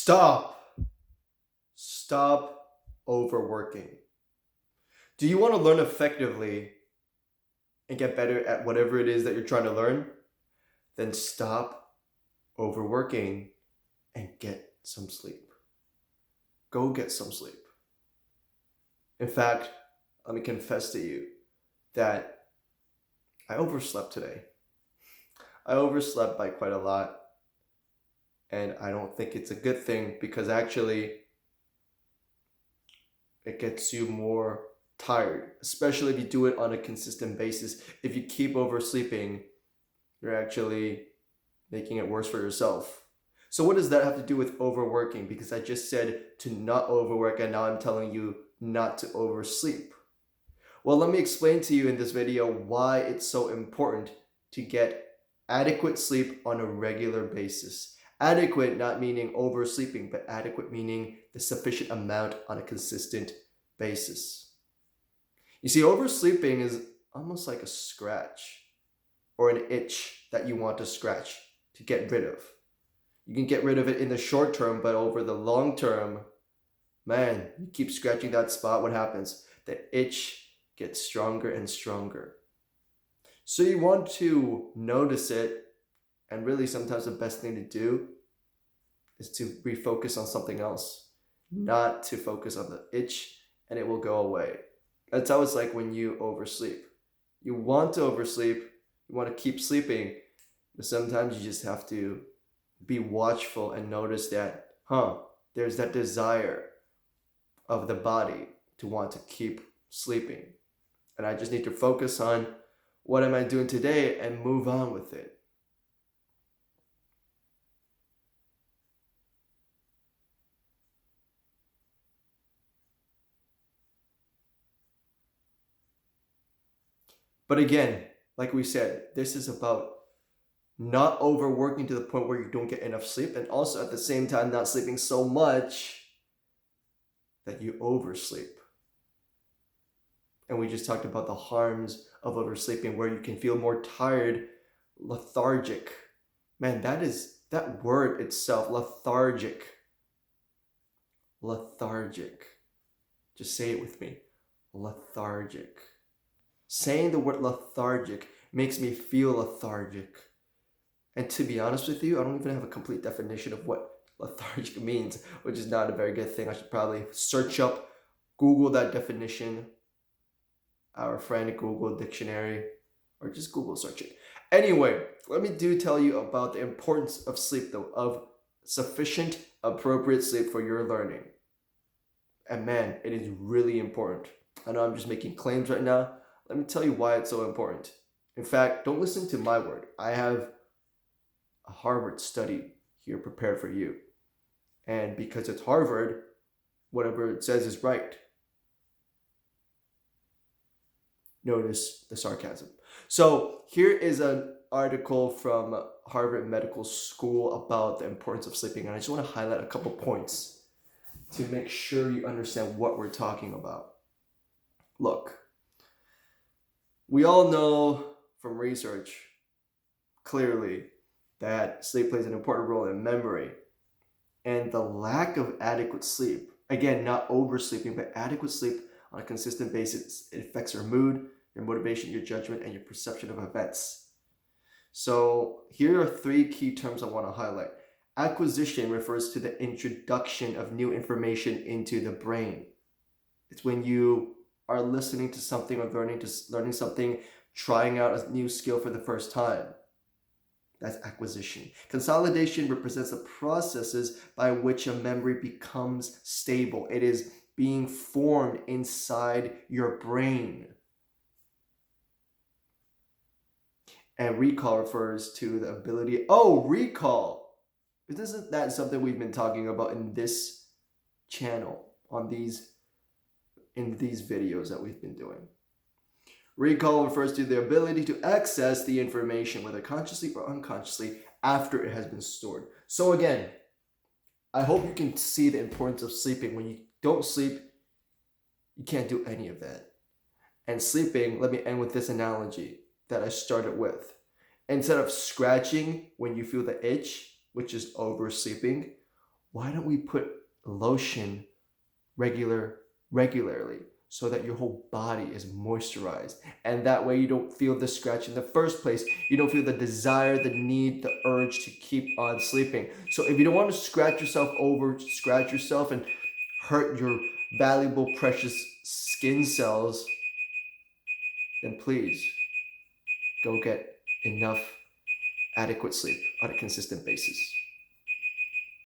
Stop. Stop overworking. Do you want to learn effectively and get better at whatever it is that you're trying to learn? Then stop overworking and get some sleep. Go get some sleep. In fact, let me confess to you that I overslept today. I overslept by quite a lot, and I don't think it's a good thing because actually it gets you more tired, especially if you do it on a consistent basis. If you keep oversleeping, you're actually making it worse for yourself. So what does that have to do with overworking? Because I just said to not overwork, and now I'm telling you not to oversleep. Well, let me explain to you in this video why it's so important to get adequate sleep on a regular basis. Adequate not meaning oversleeping, but adequate meaning the sufficient amount on a consistent basis. You see, oversleeping is almost like a scratch or an itch that you want to scratch to get rid of. You can get rid of it in the short term, but over the long term, man, you keep scratching that spot, what happens? The itch gets stronger and stronger. So you want to notice it, and really sometimes the best thing to do is to refocus on something else, not to focus on the itch, and it will go away. That's how it's like when you oversleep. You want to oversleep, you want to keep sleeping, but sometimes you just have to be watchful and notice that, there's that desire of the body to want to keep sleeping. And I just need to focus on what am I doing today and move on with it. But again, like we said, this is about not overworking to the point where you don't get enough sleep, and also at the same time not sleeping so much that you oversleep. And we just talked about the harms of oversleeping, where you can feel more tired, lethargic. Man, that word itself, lethargic. Lethargic. Just say it with me. Lethargic. Saying the word lethargic makes me feel lethargic. And to be honest with you, I don't even have a complete definition of what lethargic means, which is not a very good thing. I should probably search up, Google that definition, our friend Google Dictionary, or just Google search it. Anyway, let me tell you about the importance of sleep though, of sufficient, appropriate sleep for your learning. And man, it is really important. I know I'm just making claims right now. Let me tell you why it's so important. In fact, don't listen to my word. I have a Harvard study here prepared for you. And because it's Harvard, whatever it says is right. Notice the sarcasm. So here is an article from Harvard Medical School about the importance of sleeping. And I just want to highlight a couple points to make sure you understand what we're talking about. Look, we all know from research clearly that sleep plays an important role in memory. And the lack of adequate sleep, again, not oversleeping, but adequate sleep on a consistent basis, it affects your mood, your motivation, your judgment, and your perception of events. So here are three key terms I want to highlight. Acquisition refers to the introduction of new information into the brain. It's when you are listening to something or learning something, trying out a new skill for the first time. That's acquisition. Consolidation represents the processes by which a memory becomes stable. It is being formed inside your brain. And recall refers to the ability. Oh, recall! Isn't that something we've been talking about in this channel, in these videos that we've been doing? Recall refers to the ability to access the information, whether consciously or unconsciously, after it has been stored. So again, I hope you can see the importance of sleeping. When you don't sleep, you can't do any of that. And sleeping, let me end with this analogy that I started with. Instead of scratching when you feel the itch, which is oversleeping, why don't we put lotion regularly so that your whole body is moisturized, and that way you don't feel the scratch in the first place. You don't feel the desire, the need, the urge to keep on sleeping. So if you don't want to scratch yourself and hurt your valuable precious skin cells, then please go get enough adequate sleep on a consistent basis.